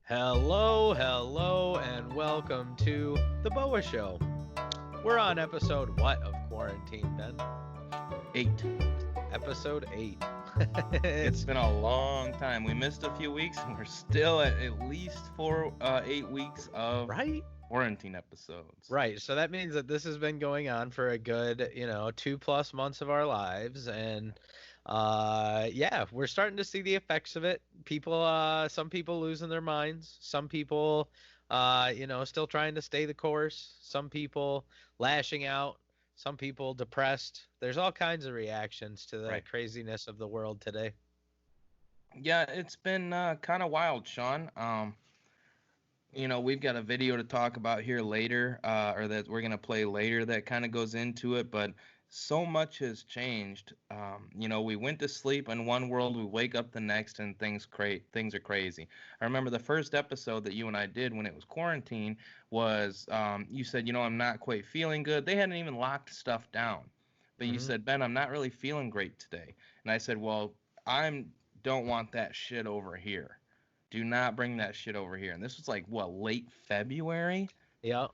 Hello, and welcome to the BOWA Show. We're on episode what of quarantine, Ben? 8. Episode 8. It's been a long time. We missed a few weeks, and we're still at least 8 weeks of right? quarantine episodes. Right. So that means that this has been going on for a good, 2+ months of our lives. And yeah, we're starting to see the effects of it. Some people losing their minds, some people, still trying to stay the course, some people lashing out, some people depressed. There's all kinds of reactions to the Right. craziness of the world today. Yeah, it's been kind of wild, Sean. We've got a video to talk about here later, or that we're gonna play later that kind of goes into it, but so much has changed. We went to sleep in one world, we wake up the next, and things are crazy. I remember the first episode that you and I did when it was quarantine was you said, I'm not quite feeling good. They hadn't even locked stuff down, but you Hmm. said, Ben, I'm not really feeling great today, and I said, well, I don't want that shit over here. Do not bring that shit over here. And this was like what, late February, Yeah.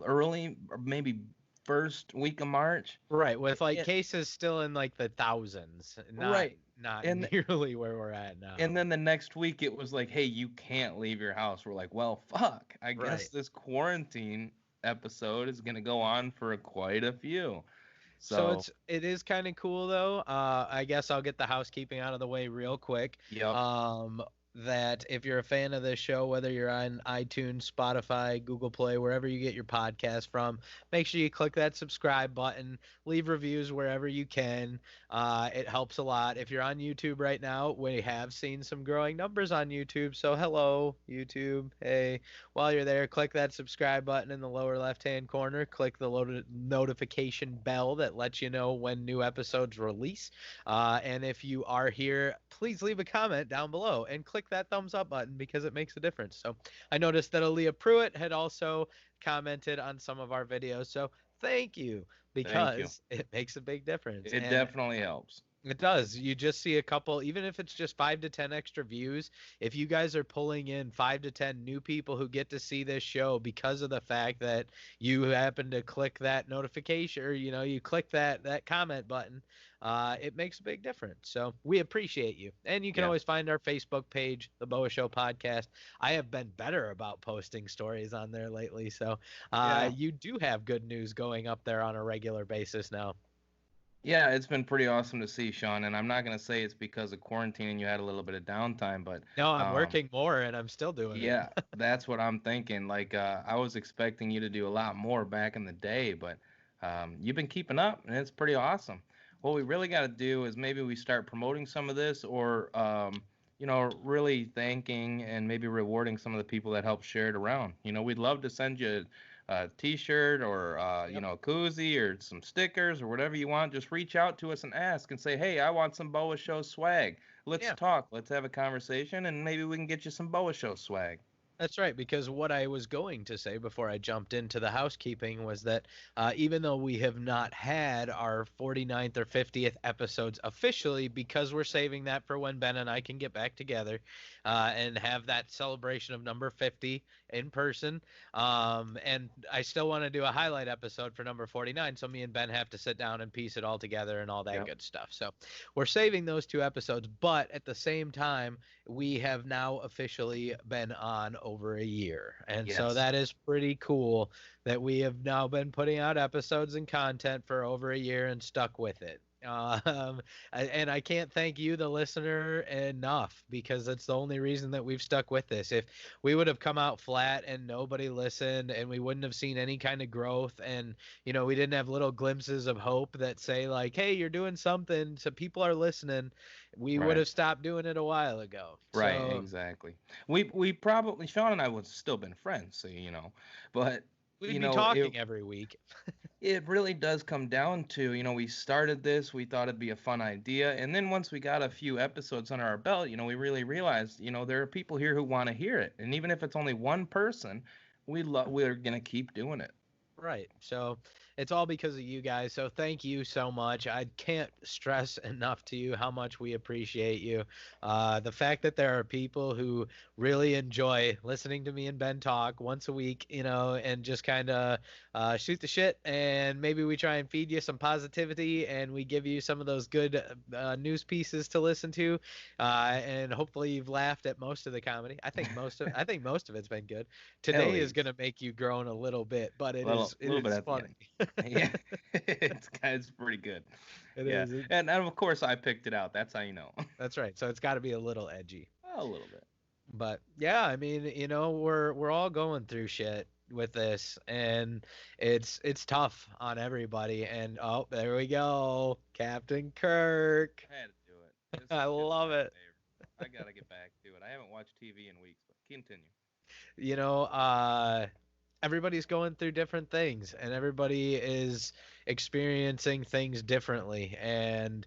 early, or maybe first week of March. Right, with like Yeah, cases still in like the thousands, not right. not And nearly where we're at and now. then the next week it was like, hey, you can't leave your house. We're like, well, fuck. I guess Right. this quarantine episode is gonna go on for quite a few. So So, it is kind of cool though. I guess I'll get the housekeeping out of the way real quick. yep, That if you're a fan of this show, whether you're on iTunes, Spotify, Google Play, wherever you get your podcast from, make sure you click that subscribe button. Leave reviews wherever you can. It helps a lot. If you're on YouTube right now, we have seen some growing numbers on YouTube. So hello, YouTube. Hey, while you're there, click that subscribe button in the lower left-hand corner. Click the notification bell that lets you know when new episodes release. And if you are here, please leave a comment down below and click that thumbs up button because it makes a difference. So I noticed that Aaliyah Pruitt had also commented on some of our videos. So thank you thank you. because it makes a big difference. It And definitely helps. it does. You just see a couple, even if it's just 5 to 10 extra views. If you guys are pulling in 5 to 10 new people who get to see this show because of the fact that you happen to click that notification or you click that comment button, it makes a big difference. So we appreciate you. And you can Yeah. always find our Facebook page, the BOA Show Podcast. I have been better about posting stories on there lately. So Yeah. you do have good news going up there on a regular basis now. Yeah, it's been pretty awesome to see, Sean. And I'm not gonna say it's because of quarantine and you had a little bit of downtime, but No, I'm um, working more and I'm still doing it. yeah, that's what I'm thinking. Like, I was expecting you to do a lot more back in the day, but you've been keeping up, and it's pretty awesome. What we really got to do is maybe we start promoting some of this, or really thanking and maybe rewarding some of the people that help share it around. We'd love to send you a T-shirt or Yep. a koozie or some stickers or whatever you want. Just reach out to us and ask and say, hey, I want some BOA Show swag. Let's Yeah. talk. Let's have a conversation, and maybe we can get you some BOA Show swag. That's right, because what I was going to say before I jumped into the housekeeping was that even though we have not had our 49th or 50th episodes officially, because we're saving that for when Ben and I can get back together and have that celebration of number 50 in person. And I still want to do a highlight episode for number 49, so me and Ben have to sit down and piece it all together and all that Yep. good stuff. So we're saving those two episodes, but at the same time, we have now officially been on over a year. And so Yes. that is pretty cool that we have now been putting out episodes and content for over a year and stuck with it. And I can't thank you, the listener, enough because that's the only reason that we've stuck with this. If we would have come out flat and nobody listened and we wouldn't have seen any kind of growth and, we didn't have little glimpses of hope that say, like, hey, you're doing something, so people are listening, we would Right. have stopped doing it a while ago. Right. So Exactly. We probably, Sean and I would still been friends, so but we'd be it talking every week. it really does come down to, we started this, we thought it'd be a fun idea, and then once we got a few episodes under our belt, we really realized, there are people here who want to hear it, and even if it's only one person, we're gonna keep doing it. Right. So it's all because of you guys. So thank you so much. I can't stress enough to you how much we appreciate you. The fact that there are people who really enjoy listening to me and Ben talk once a week, and just kind of shoot the shit. And maybe we try and feed you some positivity and we give you some of those good news pieces to listen to. And hopefully you've laughed at most of the comedy. I think most of it's been good. At Today is least gonna make you groan a little bit, but a it little, is it little bit is at the funny. end. Yeah, it's pretty good. It Yeah, is. and of course I picked it out. That's how you know. That's right. So it's got to be a little edgy. A little bit. But yeah, I mean, we're all going through shit with this, and it's tough on everybody. And oh, there we go, Captain Kirk. I had to do it. This I is getting to love my it. favorite. I gotta get back to it. I haven't watched TV in weeks, but continue. You know, uh, Everybody's going through different things, and everybody is experiencing things differently, and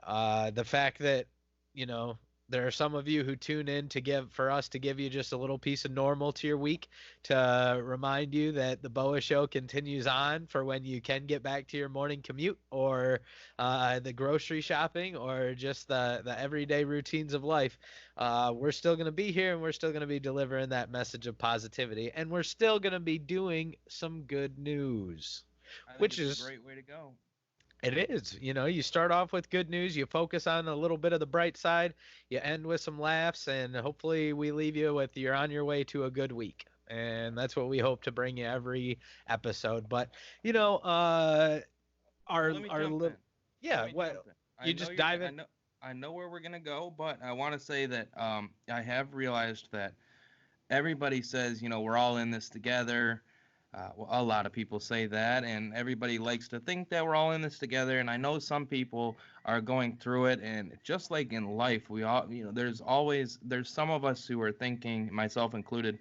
the fact that you know there are some of you who tune in to give for us to give you just a little piece of normal to your week to remind you that the BOA show continues on for when you can get back to your morning commute or the grocery shopping or just the everyday routines of life. We're still going to be here and we're still going to be delivering that message of positivity and we're still going to be doing some good news, I think which it's a is great way to go. it is. You start off with good news, you focus on a little bit of the bright side, you end with some laughs, and hopefully we leave you with you're on your way to a good week. And that's what we hope to bring you every episode. But you know, Well, our let me our jump in. little Let yeah, me jump what in. I you know just you're. dive I in. know. I know where we're gonna go, but I want to say that I have realized that everybody says, we're all in this together. Well, a lot of people say that, and everybody likes to think that we're all in this together. And I know some people are going through it, and just like in life, we all, there's some of us who are thinking, myself included,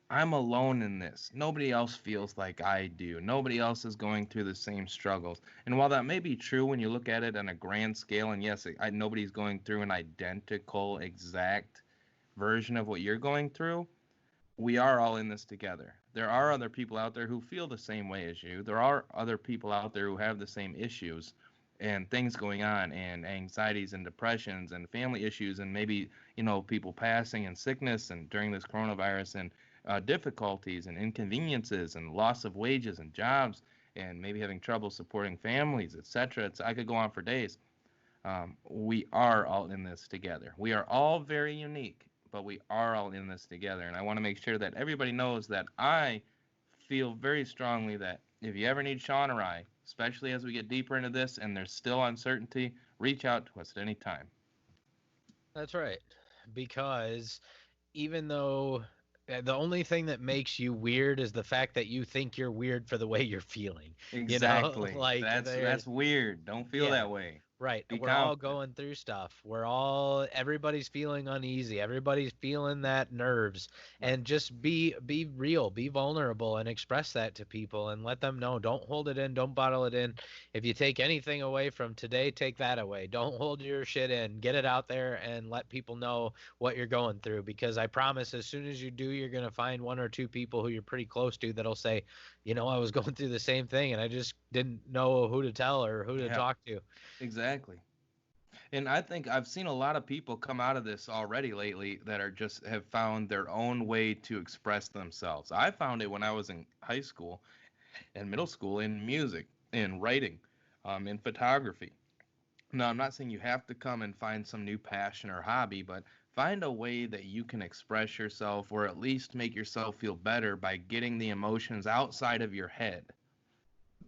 I'm alone in this. Nobody else feels like I do. Nobody else is going through the same struggles. And while that may be true when you look at it on a grand scale, and yes, nobody's going through an identical, exact version of what you're going through, we are all in this together. There are other people out there who feel the same way as you. There are other people out there who have the same issues and things going on and anxieties and depressions and family issues and maybe, people passing and sickness and during this coronavirus and difficulties and inconveniences and loss of wages and jobs and maybe having trouble supporting families, etc. I could go on for days. We are all in this together. We are all very unique, but we are all in this together. And I want to make sure that everybody knows that I feel very strongly that if you ever need Sean or I, especially as we get deeper into this and there's still uncertainty, reach out to us at any time. That's right. Because even though the only thing that makes you weird is the fact that you think you're weird for the way you're feeling. Exactly. Like That's there's weird. Don't feel yeah. that way. Right. Be We're all confident. going through stuff. Everybody's feeling uneasy. Everybody's feeling that nerves. Right. And just be real, be vulnerable and express that to people and let them know. Don't hold it in, don't bottle it in. If you take anything away from today, take that away. Don't hold your shit in. Get it out there and let people know what you're going through because I promise as soon as you do, you're going to find one or two people who you're pretty close to that'll say, I was going through the same thing and I just didn't know who to tell or who to Yeah, talk to. exactly. And I think I've seen a lot of people come out of this already lately that are just have found their own way to express themselves. I found it when I was in high school and middle school in music, in writing, in photography. Now, I'm not saying you have to come and find some new passion or hobby, but find a way that you can express yourself or at least make yourself feel better by getting the emotions outside of your head.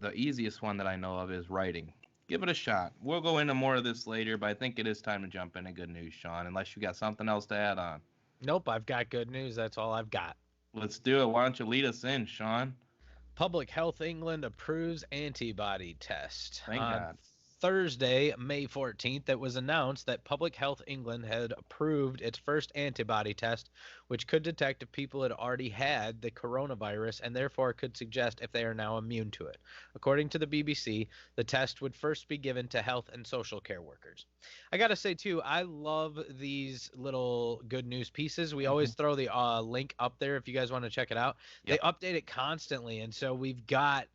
The easiest one that I know of is writing. Give it a shot. We'll go into more of this later, but I think it is time to jump into good news, Sean, unless you got something else to add on. Nope, I've got good news. That's all I've got. Let's do it. Why don't you lead us in, Sean? Public Health England approves antibody test. Thank God. Thursday, May 14th, it was announced that Public Health England had approved its first antibody test, which could detect if people had already had the coronavirus and therefore could suggest if they are now immune to it. According to the BBC, the test would first be given to health and social care workers. I got to say, too, I love these little good news pieces. We Hmm. always throw the link up there if you guys want to check it out. They Yep. update it constantly. And so we've got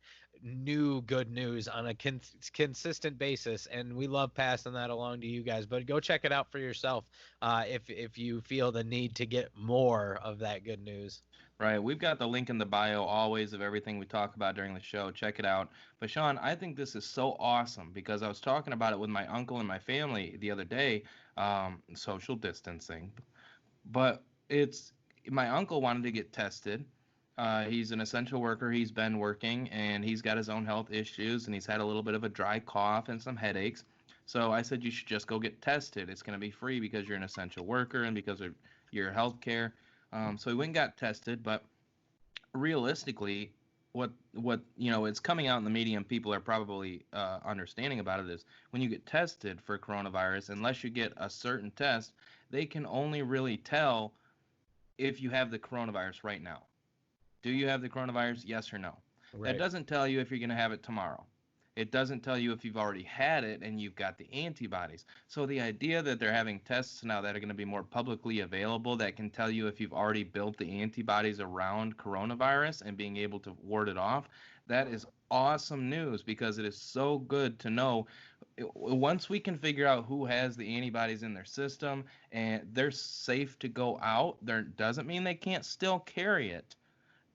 new good news on a consistent basis, and we love passing that along to you guys. But go check it out for yourself if you feel the need to get more of that good news. Right. We've got the link in the bio always of everything we talk about during the show. Check it out. But Sean, I think this is so awesome because I was talking about it with my uncle and my family the other day, social distancing. But it's my uncle wanted to get tested. He's an essential worker. He's been working and he's got his own health issues and he's had a little bit of a dry cough and some headaches. So I said you should just go get tested. It's going to be free because you're an essential worker and because of your health care. So he went and got tested, but realistically, it's coming out in the media and people are probably understanding about it is when you get tested for coronavirus, unless you get a certain test, they can only really tell if you have the coronavirus right now. Do you have the coronavirus? Yes or no? That Right. doesn't tell you if you're going to have it tomorrow. It doesn't tell you if you've already had it and you've got the antibodies. So the idea that they're having tests now that are going to be more publicly available that can tell you if you've already built the antibodies around coronavirus and being able to ward it off, that is awesome news because it is so good to know once we can figure out who has the antibodies in their system and they're safe to go out, there doesn't mean they can't still carry it,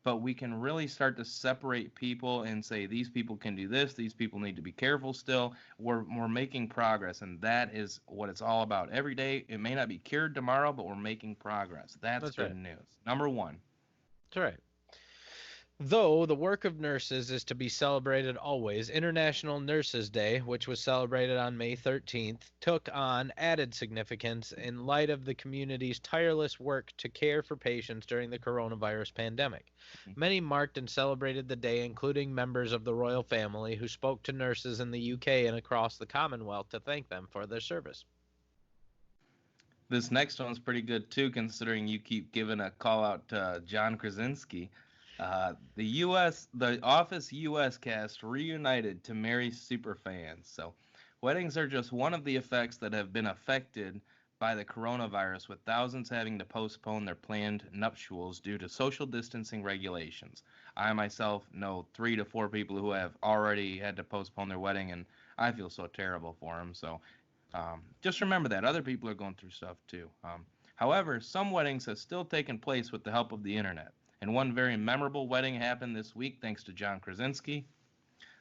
but we can really start to separate people and say these people can do this, these people need to be careful still. We're making progress, and that is what it's all about. Every day, it may not be cured tomorrow, but we're making progress. That's That's good right. news. Number one. That's right. Though the work of nurses is to be celebrated always, International Nurses Day, which was celebrated on May 13th, took on added significance in light of the community's tireless work to care for patients during the coronavirus pandemic. Many marked and celebrated the day, including members of the royal family who spoke to nurses in the UK and across the Commonwealth to thank them for their service. This next one's pretty good too, considering you keep giving a call out to John Krasinski. The Office US cast reunited to merry superfans. So, weddings are just one of the effects that have been affected by the coronavirus, with thousands having to postpone their planned nuptials due to social distancing regulations. I myself know 3 to 4 people who have already had to postpone their wedding, and I feel so terrible for them. So, just remember that other people are going through stuff too. However, some weddings have still taken place with the help of the internet. And one very memorable wedding happened this week thanks to John Krasinski.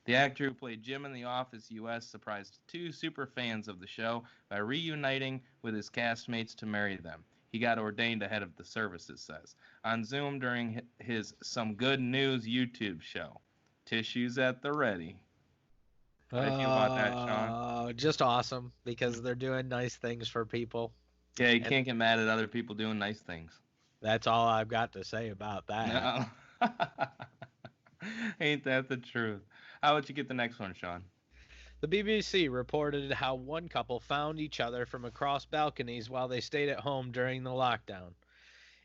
The actor who played Jim in The Office US surprised two super fans of the show by reuniting with his castmates to marry them. He got ordained ahead of the service, it says, on Zoom during his Some Good News YouTube show. Tissues at the ready. How do you feel about that, Sean? Just awesome because they're doing nice things for people. Yeah, you And can't get mad at other people doing nice things. that's all I've got to say about that. No. Ain't that the truth? How about you get the next one, Sean? The BBC reported how one couple found each other from across balconies while they stayed at home during the lockdown.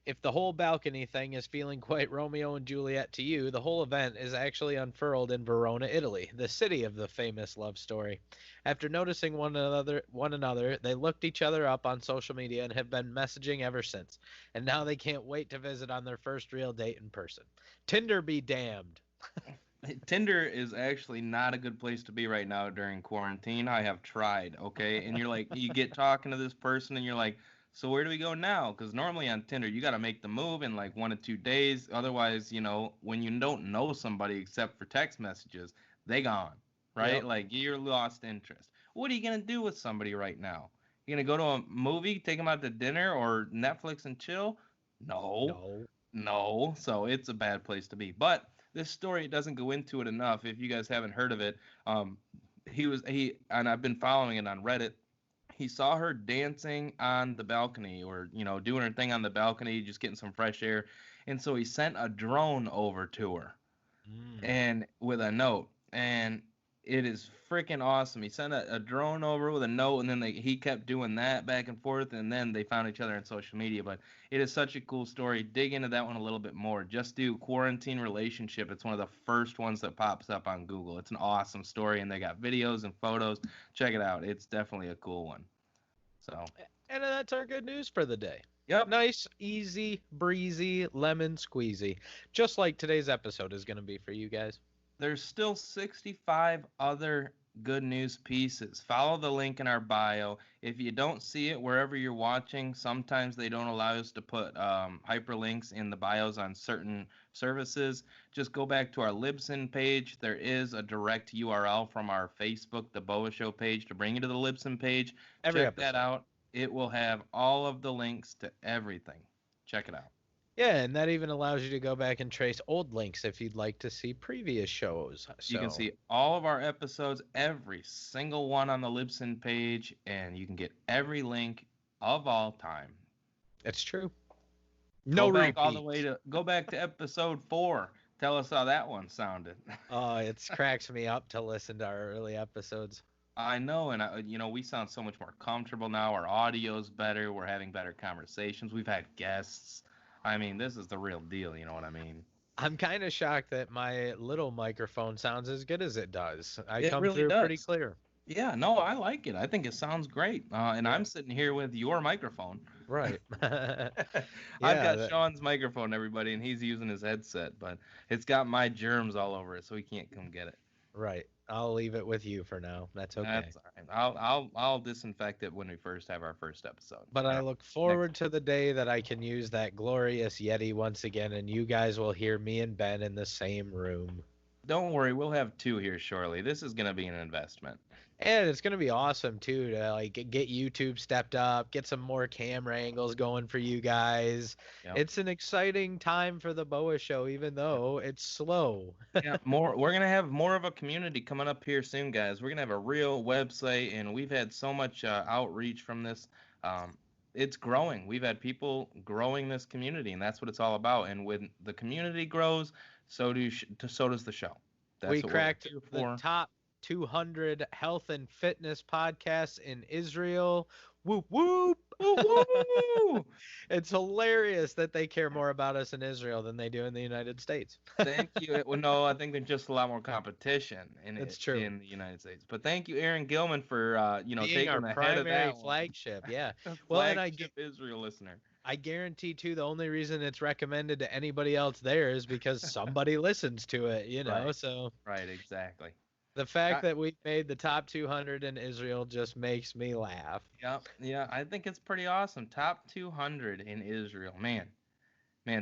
If the whole balcony thing is feeling quite Romeo and Juliet to you, the whole event is actually unfurled in Verona, Italy, the city of the famous love story. After noticing one another, they looked each other up on social media and have been messaging ever since. And now they can't wait to visit on their first real date in person. Tinder be damned. Tinder is actually not a good place to be right now during quarantine. I have tried, okay? And you're like, you get talking to this person and you're like, so where do we go now? Because normally on Tinder, you got to make the move in like 1 to 2 days. Otherwise, when you don't know somebody except for text messages, they gone, right? Yep. Like you're lost interest. What are you going to do with somebody right now? You going to go to a movie, take them out to dinner or Netflix and chill? No. No. No, so it's a bad place to be. But this story doesn't go into it enough. If you guys haven't heard of it, he and I've been following it on Reddit. He saw her dancing on the balcony, or doing her thing on the balcony, just getting some fresh air, and so he sent a drone over to her Mm. and with a note. And It is freaking awesome. He sent a drone over with a note, and then he kept doing that back and forth, and then they found each other on social media. But it is such a cool story. Dig into that one a little bit more. Just do quarantine relationship. It's one of the first ones that pops up on Google. It's an awesome story, and they got videos and photos. Check it out. It's definitely a cool one. So. And that's our good news for the day. Yep. Nice, easy, breezy, lemon squeezy. Just like today's episode is going to be for you guys. There's still 65 other good news pieces. Follow the link in our bio. If you don't see it wherever you're watching, sometimes they don't allow us to put hyperlinks in the bios on certain services. Just go back to our Libsyn page. There is a direct URL from our Facebook, the BOWA Show page, to bring you to the Libsyn page. Check that out. It will have all of the links to everything. Check it out. Yeah, and that even allows you to go back and trace old links if you'd like to see previous shows. So. You can see all of our episodes, every single one on the Libsyn page, and you can get every link of all time. It's true. No repeats. All the way to go back to episode 4. Tell us how that one sounded. Oh, it cracks me up to listen to our early episodes. I know, and we sound so much more comfortable now. Our audio's better. We're having better conversations. We've had guests. I mean, this is the real deal, you know what I mean? I'm kind of shocked that my little microphone sounds as good as it does. It come really through does. Pretty clear. Yeah, no, I like it. I think it sounds great. And I'm sitting here with your microphone. Right. I've got Sean's microphone, everybody, and he's using his headset, but it's got my germs all over it, so he can't come get it. Right. I'll leave it with you for now. That's okay. That's all right. I'll disinfect it when we first have our first episode. But I look forward to the day that I can use that glorious Yeti once again, and you guys will hear me and Ben in the same room. Don't worry, we'll have 2 here shortly. This is going to be an investment. And it's going to be awesome, too, to get YouTube stepped up, get some more camera angles going for you guys. Yep. It's an exciting time for the BOWA Show, even though it's slow. Yeah, we're going to have more of a community coming up here soon, guys. We're going to have a real website, and we've had so much outreach from this. It's growing. We've had people growing this community, and that's what it's all about. And when the community grows, so does the show. We cracked the top 200 health and fitness podcasts in Israel. Whoop, whoop. Woo! It's hilarious that they care more about us in Israel than they do in the United States. Thank you. Well, no, I think there's just a lot more competition in the United States. But thank you, Aaron Gilman, for being taking our ahead of that flagship. Yeah. Well, and I get Israel listener. I guarantee too, the only reason it's recommended to anybody else there is because somebody listens to it. Right. So. Right. Exactly. The fact that we made the top 200 in Israel just makes me laugh. Yeah, I think it's pretty awesome. Top 200 in Israel. Man,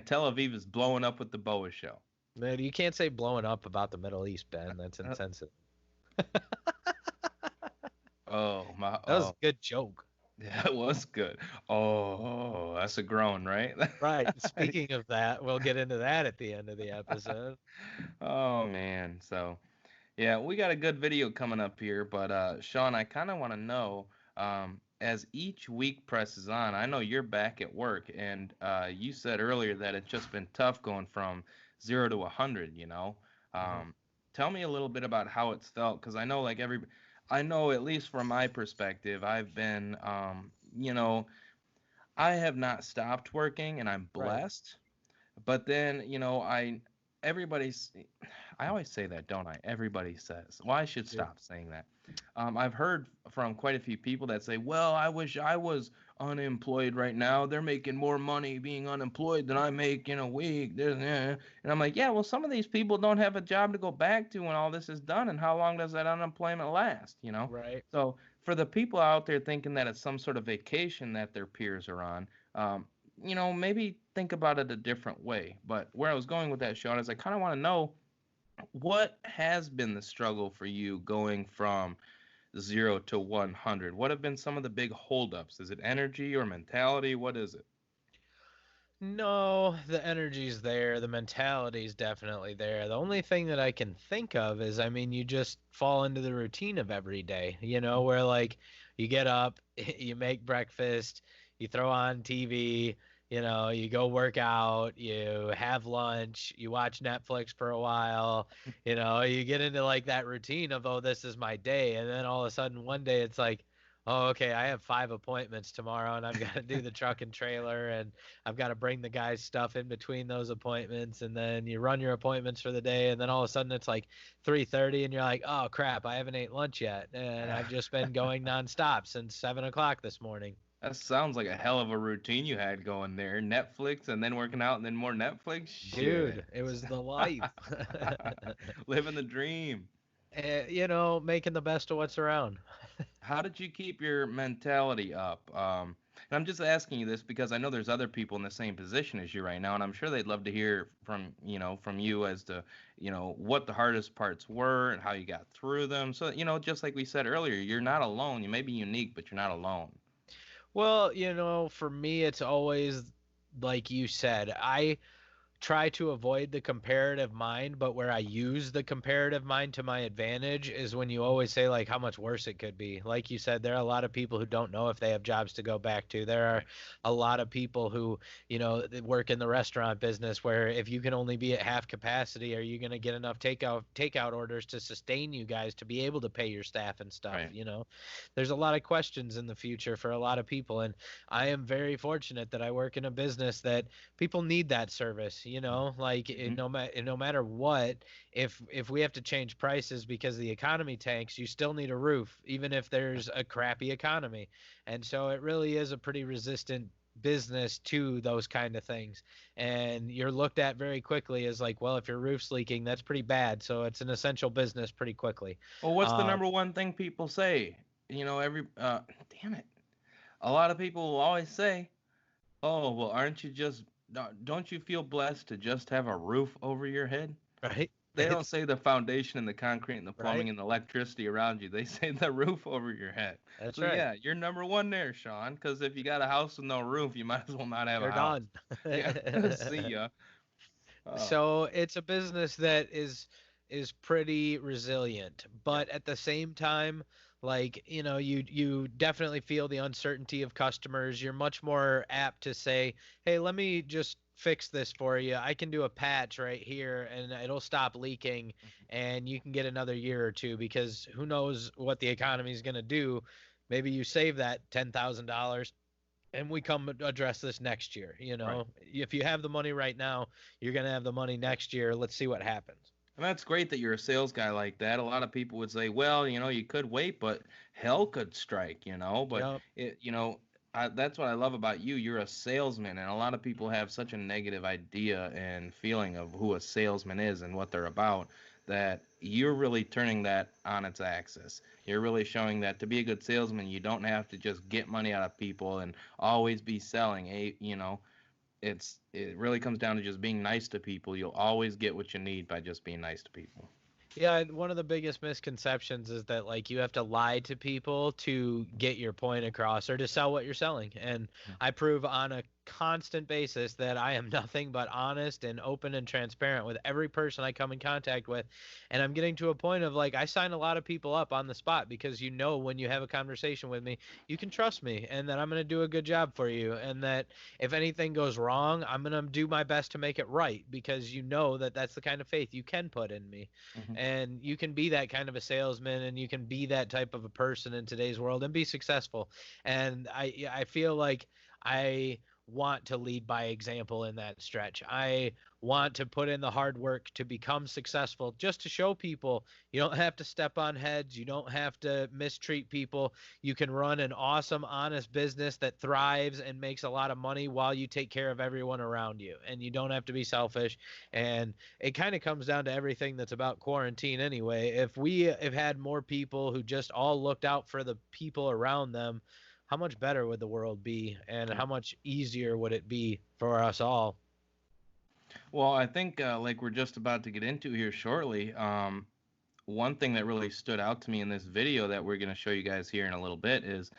Tel Aviv is blowing up with the BOWA Show. Man, you can't say blowing up about the Middle East, Ben. That's insensitive. That was a good joke. Yeah, it was good. Oh, that's a groan, right? Right. Speaking of that, we'll get into that at the end of the episode. Oh, man. So... yeah, we got a good video coming up here, but Sean, I kind of want to know, as each week presses on, I know you're back at work, and you said earlier that it's just been tough going from 0 to 100, Tell me a little bit about how it's felt, because I know I know at least from my perspective, I've been, I have not stopped working, and I'm blessed, but then, I always say that, don't I? Everybody says. Well, I should stop saying that. I've heard from quite a few people that say, well, I wish I was unemployed right now. They're making more money being unemployed than I make in a week. And I'm like, yeah, well, some of these people don't have a job to go back to when all this is done. And how long does that unemployment last, Right. So for the people out there thinking that it's some sort of vacation that their peers are on, maybe think about it a different way. But where I was going with that, Sean, is I kind of want to know, what has been the struggle for you going from 0 to 100? What have been some of the big holdups? Is it energy or mentality? What is it? No, the energy's there. The mentality's definitely there. The only thing that I can think of is, you just fall into the routine of every day, where you get up, you make breakfast, you throw on TV, You go work out, you have lunch, you watch Netflix for a while, you get into like that routine of, oh, this is my day. And then all of a sudden one day it's like, oh, okay, I have 5 appointments tomorrow and I've got to do the truck and trailer and I've got to bring the guys stuff in between those appointments. And then you run your appointments for the day. And then all of a sudden it's like 3:30 and you're like, oh crap, I haven't ate lunch yet. And I've just been going nonstop since 7 o'clock this morning. That sounds like a hell of a routine you had going there. Netflix and then working out and then more Netflix. Shit. Dude, it was the life. Living the dream. Making the best of what's around. How did you keep your mentality up? And I'm just asking you this because I know there's other people in the same position as you right now, and I'm sure they'd love to hear from you as to, what the hardest parts were and how you got through them. So, just like we said earlier, you're not alone. You may be unique, but you're not alone. Well, for me, it's always like you said. I try to avoid the comparative mind, but where I use the comparative mind to my advantage is when you always say like how much worse it could be. Like you said, there are a lot of people who don't know if they have jobs to go back to. There are a lot of people who, that work in the restaurant business where if you can only be at half capacity, are you going to get enough takeout orders to sustain you guys to be able to pay your staff and stuff, Right. There's a lot of questions in the future for a lot of people, and I am very fortunate that I work in a business that people need that service, like Mm-hmm. no matter what, if we have to change prices because the economy tanks, you still need a roof even if there's a crappy economy. And so it really is a pretty resistant business to those kind of things, and you're looked at very quickly as like, well, if your roof's leaking, that's pretty bad, so it's an essential business pretty quickly. Well, what's the uh, number one thing people say? Damn it. A lot of people will always say, "Oh, well, aren't you just, don't you feel blessed to just have a roof over your head?" right. They don't It's say the foundation and the concrete and the right. plumbing and the electricity around you. They say the roof over your head. That's So right. yeah, you're number one there, Sean. Because if you got a house with no roof, you might as well not have a You're house. done. Yeah. See ya. Oh, So it's a business that is pretty resilient, yeah. but at the same time, like, you definitely feel the uncertainty of customers. You're much more apt to say, "Hey, let me just fix this for you. I can do a patch right here and it'll stop leaking and you can get another year or two because who knows what the economy is going to do. Maybe you save that $10,000 and we come address this next year. Right. If you have the money right now, you're going to have the money next year. Let's see what happens." And that's great that you're a sales guy like that. A lot of people would say, well, you could wait, but hell could strike. But Yep. that's what I love about you. You're a salesman, and a lot of people have such a negative idea and feeling of who a salesman is and what they're about that you're really turning that on its axis. You're really showing that to be a good salesman, you don't have to just get money out of people and always be selling. It really comes down to just being nice to people. You'll always get what you need by just being nice to people. Yeah, and one of the biggest misconceptions is that like you have to lie to people to get your point across or to sell what you're selling. And I prove on a constant basis that I am nothing but honest and open and transparent with every person I come in contact with. And I'm getting to a point of like I sign a lot of people up on the spot because when you have a conversation with me, you can trust me and that I'm going to do a good job for you and that if anything goes wrong, I'm going to do my best to make it right because that that's the kind of faith you can put in me. Hmm. And you can be that kind of a salesman and you can be that type of a person in today's world and be successful. And I feel like I want to lead by example in that stretch. I want to put in the hard work to become successful just to show people you don't have to step on heads, you don't have to mistreat people. You can run an awesome honest business that thrives and makes a lot of money while you take care of everyone around you, and you don't have to be selfish. And it kind of comes down to everything that's about quarantine anyway. If we have had more people who just all looked out for the people around them, how much better would the world be and Yeah. how much easier would it be for us all? Well, I think like we're just about to get into here shortly. One thing that really stood out to me in this video that we're going to show you guys here in a little bit is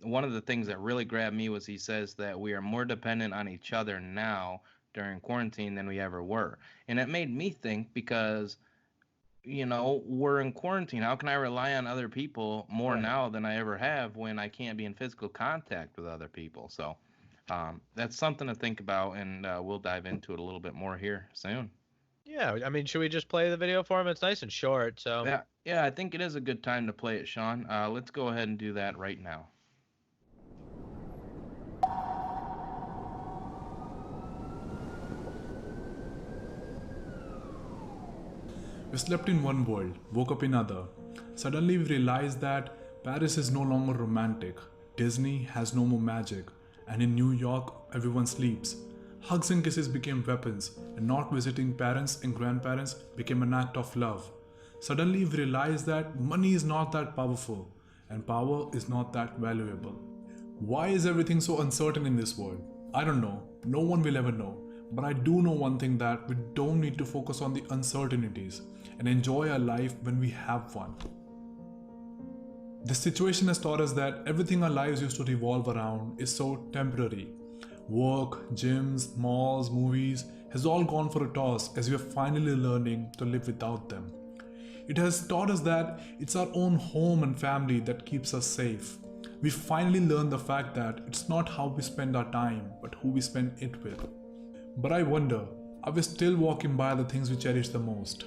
one of the things that really grabbed me was he says that we are more dependent on each other now during quarantine than we ever were. And it made me think because we're in quarantine. How can I rely on other people more Right. now than I ever have when I can't be in physical contact with other people? So That's something to think about, and we'll dive into it a little bit more here soon. Yeah, I mean, should we just play the video for him? It's nice and short, so. Yeah, yeah, I think it is a good time to play it, Sean. Let's go ahead and do that right now. We slept in one world, woke up in another. Suddenly we realized that Paris is no longer romantic, Disney has no more magic, and in New York everyone sleeps. Hugs and kisses became weapons, and not visiting parents and grandparents became an act of love. Suddenly we realized that money is not that powerful, and power is not that valuable. Why is everything so uncertain in this world? I don't know. No one will ever know. But I do know one thing, that we don't need to focus on the uncertainties and enjoy our life when we have one. This situation has taught us that everything our lives used to revolve around is so temporary. Work, gyms, malls, movies has all gone for a toss as we are finally learning to live without them. It has taught us that it's our own home and family that keeps us safe. We finally learned the fact that it's not how we spend our time, but who we spend it with. But I wonder, are we still walking by the things we cherish the most?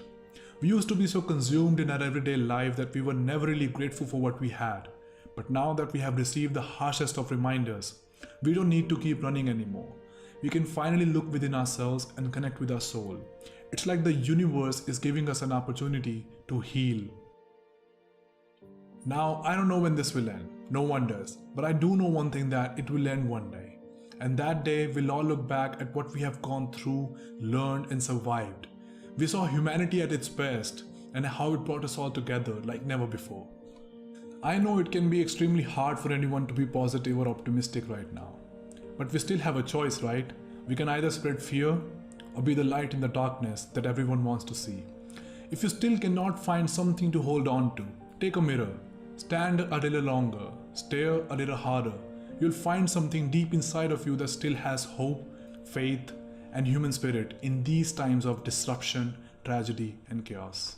We used to be so consumed in our everyday life that we were never really grateful for what we had. But now that we have received the harshest of reminders, we don't need to keep running anymore. We can finally look within ourselves and connect with our soul. It's like the universe is giving us an opportunity to heal. Now, I don't know when this will end, no one does, but I do know one thing, that it will end one day. And that day, we'll all look back at what we have gone through, learned, and survived. We saw humanity at its best and how it brought us all together like never before. I know it can be extremely hard for anyone to be positive or optimistic right now. But we still have a choice, right? We can either spread fear or be the light in the darkness that everyone wants to see. If you still cannot find something to hold on to, take a mirror, stand a little longer, stare a little harder. You'll find something deep inside of you that still has hope, faith, and human spirit in these times of disruption, tragedy, and chaos.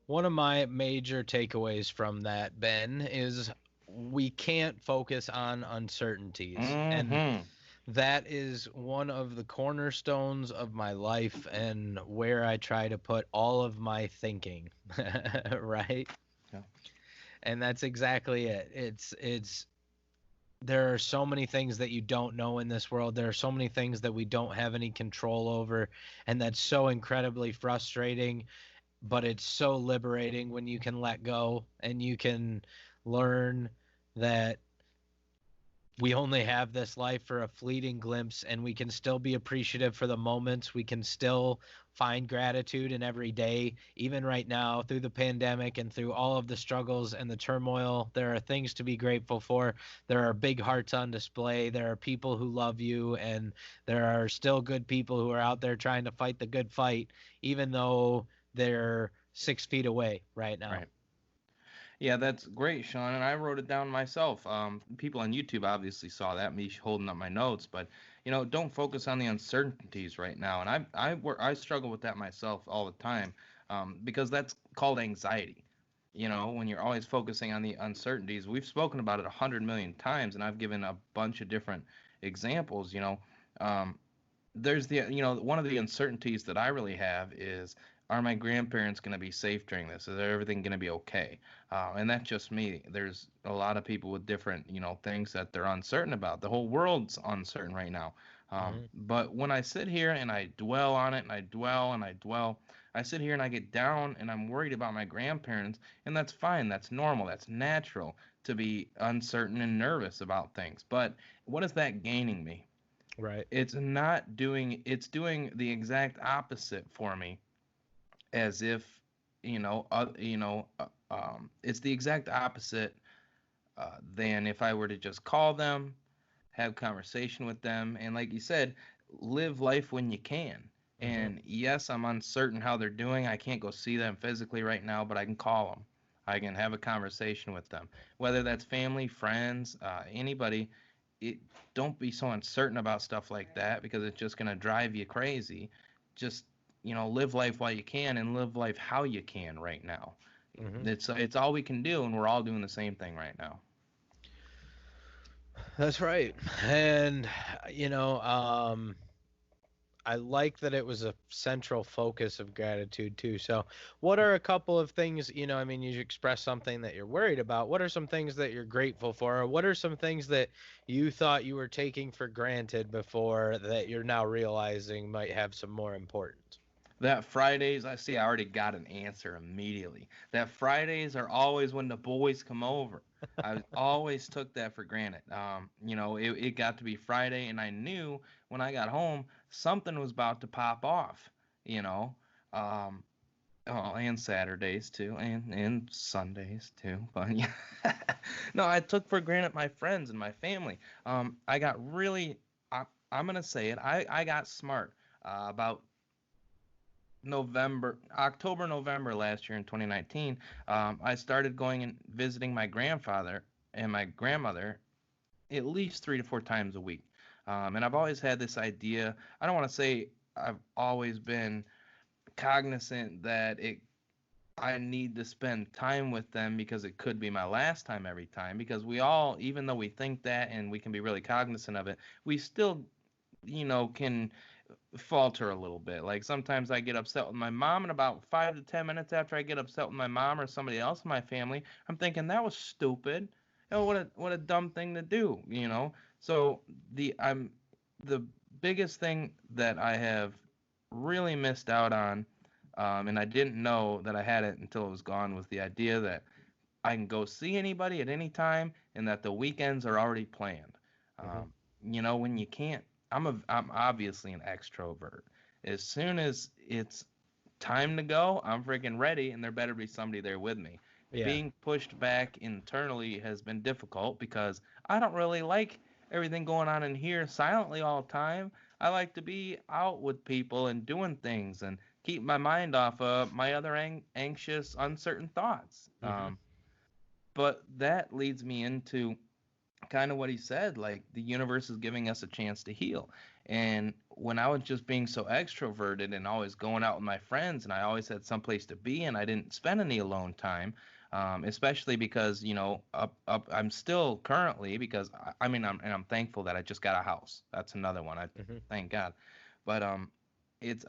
One of my major takeaways from that, Ben, is we can't focus on uncertainties. And Mm-hmm. that is one of the cornerstones of my life and where I try to put all of my thinking, right? Yeah. And that's exactly it. It's there are so many things that you don't know in this world. There are so many things that we don't have any control over, and that's so incredibly frustrating, but it's so liberating when you can let go and you can learn that we only have this life for a fleeting glimpse, and we can still be appreciative for the moments. We can still find gratitude in every day, even right now through the pandemic and through all of the struggles and the turmoil. There are things to be grateful for. There are big hearts on display. There are people who love you, and there are still good people who are out there trying to fight the good fight, even though they're 6 feet away right now. Right. Yeah, that's great, Sean. And I wrote it down myself. People on YouTube obviously saw that, me holding up my notes, but don't focus on the uncertainties right now. And I struggle with that myself all the time, because that's called anxiety. When you're always focusing on the uncertainties. We've spoken about it 100 million times, and I've given a bunch of different examples. Um, there's one of the uncertainties that I really have is, are my grandparents going to be safe during this? Is everything going to be okay? And that's just me. There's a lot of people with different things that they're uncertain about. The whole world's uncertain right now. Mhm. But when I sit here and I dwell on it and I dwell and I dwell, I sit here and I get down and I'm worried about my grandparents, and that's fine. That's normal. That's natural to be uncertain and nervous about things. But what is that gaining me? Right. It's doing the exact opposite for me, as if it's the exact opposite, than if I were to just call them, have conversation with them, and like you said, live life when you can. Hmm. And yes, I'm uncertain how they're doing. I can't go see them physically right now, but I can call them. I can have a conversation with them, whether that's family, friends, anybody. It, don't be so uncertain about stuff like that because it's just going to drive you crazy. Just, live life while you can and live life how you can right now. Hmm. It's all we can do, and we're all doing the same thing right now. That's right. And, I like that it was a central focus of gratitude too. So, what are a couple of things, I mean, you express something that you're worried about. What are some things that you're grateful for? Or what are some things that you thought you were taking for granted before that you're now realizing might have some more importance? That Fridays, I see, I already got an answer immediately. That Fridays are always when the boys come over. I always took that for granted. It got to be Friday, and I knew when I got home something was about to pop off. You know, um, oh, and Saturdays too, and Sundays too. But yeah, no, I took for granted my friends and my family. I got really, I'm gonna say it. I got smart about October, November last year in 2019, I started going and visiting my grandfather and my grandmother at least 3 to 4 times a week. And I've always had this idea. I don't want to say I've always been cognizant that I need to spend time with them because it could be my last time every time. Because we all, even though we think that and we can be really cognizant of it, we still, can falter a little bit. Like sometimes I get upset with my mom, and about 5 to 10 minutes after I get upset with my mom or somebody else in my family, I'm thinking that was stupid. What a dumb thing to do, So the biggest thing that I have really missed out on, and I didn't know that I had it until it was gone, was the idea that I can go see anybody at any time, and that the weekends are already planned. Hmm. When you can't, I'm obviously an extrovert. As soon as it's time to go, I'm freaking ready, and there better be somebody there with me. Yeah. Being pushed back internally has been difficult because I don't really like everything going on in here silently all the time. I like to be out with people and doing things and keep my mind off of my other anxious, uncertain thoughts. Hmm. But that leads me into kind of what he said, like the universe is giving us a chance to heal. And when I was just being so extroverted and always going out with my friends, and I always had someplace to be, and I didn't spend any alone time, especially because I'm still currently, because I mean I'm thankful that I just got a house. That's another one. I Hmm. thank God. But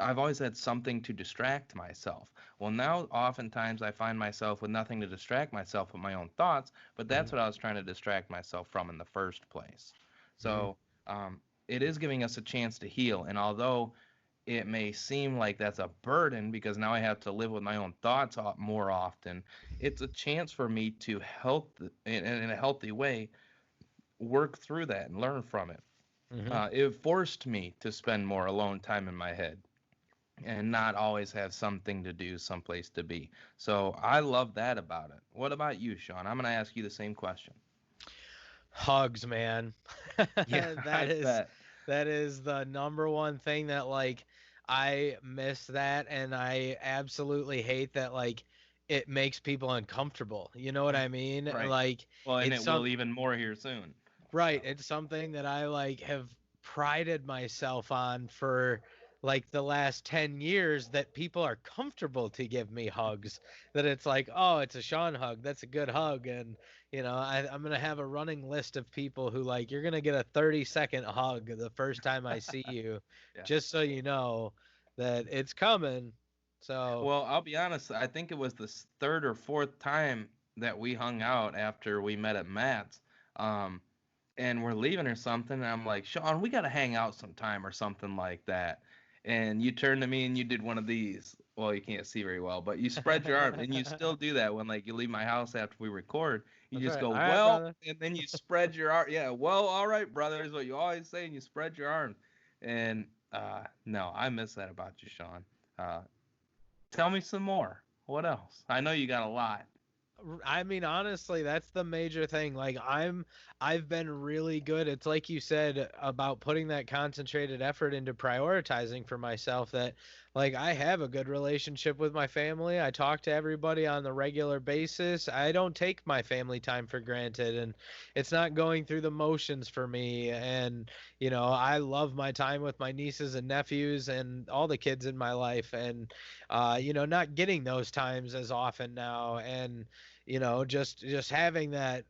I've always had something to distract myself. Well, now oftentimes I find myself with nothing to distract myself with my own thoughts, but Hmm. that's what I was trying to distract myself from in the first place. Hmm. So it is giving us a chance to heal. And although it may seem like that's a burden because now I have to live with my own thoughts more often, it's a chance for me to help in a healthy way work through that and learn from it. Hmm. It forced me to spend more alone time in my head and not always have something to do, someplace to be. So I love that about it. What about you, Sean? I'm going to ask you the same question. Hugs, man. Yeah, that I is bet. that is the number one thing that like I miss that, and I absolutely hate that like it makes people uncomfortable. You know what I mean? Right. Like Well, and it's it will some even more here soon. right, So, it's something that I like have prided myself on for like the last 10 years, that people are comfortable to give me hugs, that it's like, oh, it's a Sean hug, that's a good hug. And I'm gonna have a running list of people who like, you're gonna get a 30-second hug the first time I see you, yeah. just so you know that it's coming. So Well, I'll be honest. I think it was the third or fourth time that we hung out after we met at Matt's. Um, and we're leaving or something, and I'm like, Sean, we gotta hang out sometime or something like that. And you turned to me and you did one of these. Well, you can't see very well, but you spread your arm, and you still do that when like you leave my house after we record. You that's just right. go, All right, well, brother. and then you spread your arm. Yeah, well, all right, brother, is what you always say, and you spread your arm. And no, I miss that about you, Sean. Uh, tell me some more. What else? I know you got a lot. I mean, honestly, that's the major thing. Like I've been really good. It's like you said about putting that concentrated effort into prioritizing for myself, that Like, I have a good relationship with my family. I talk to everybody on the regular basis. I don't take my family time for granted, and it's not going through the motions for me. And, I love my time with my nieces and nephews and all the kids in my life, and, not getting those times as often now. And, just having that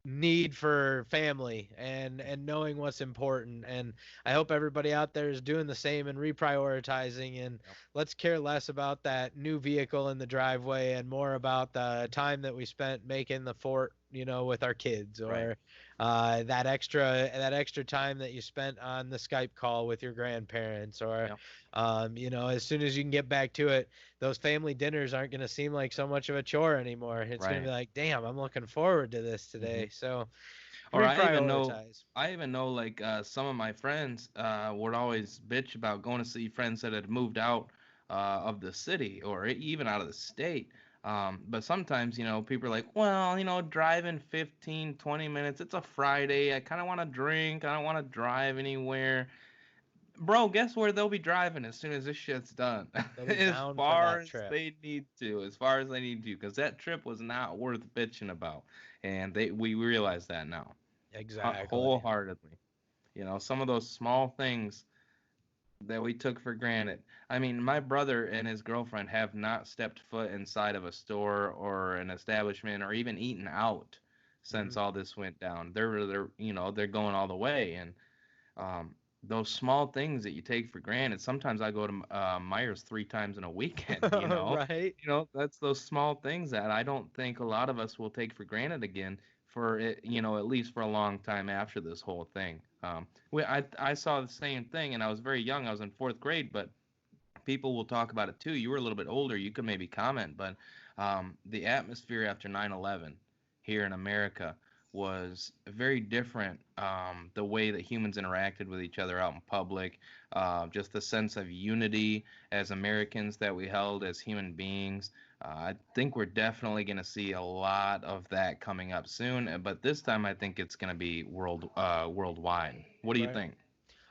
need for family and knowing what's important. And I hope everybody out there is doing the same and reprioritizing, and Yep. let's care less about that new vehicle in the driveway and more about the time that we spent making the fort, with our kids, Right. or that extra time that you spent on the Skype call with your grandparents, or Yep. as soon as you can get back to it, those family dinners aren't going to seem like so much of a chore anymore. It's going to Right. be like, damn, I'm looking forward to this Hmm. today. So Or reprioritize. I even know like some of my friends would always bitch about going to see friends that had moved out of the city or even out of the state. But sometimes, people are like, well, driving 15, 20 minutes, it's a Friday. I kind of want to drink. I don't want to drive anywhere. Bro, guess where they'll be driving as soon as this shit's done? They'll be As down for far that as trip. they need to, as far as they need to, because that trip was not worth bitching about, and we realize that now, Exactly. wholeheartedly. Some of those small things that we took for granted. I mean, my brother and his girlfriend have not stepped foot inside of a store or an establishment or even eaten out Hmm. since all this went down. They're going all the way, and um, those small things that you take for granted. Sometimes I go to Myers 3 times in a weekend. Right. That's those small things that I don't think a lot of us will take for granted again for it. At least for a long time after this whole thing. I saw the same thing, and I was very young. I was in fourth grade, but people will talk about it too. You were a little bit older. You could maybe comment, but the atmosphere after 9/11 here in America was very different. The way that humans interacted with each other out in public, just the sense of unity as Americans that we held as human beings. I think we're definitely going to see a lot of that coming up soon, but this time I think it's going to be worldwide. What do you Right. think?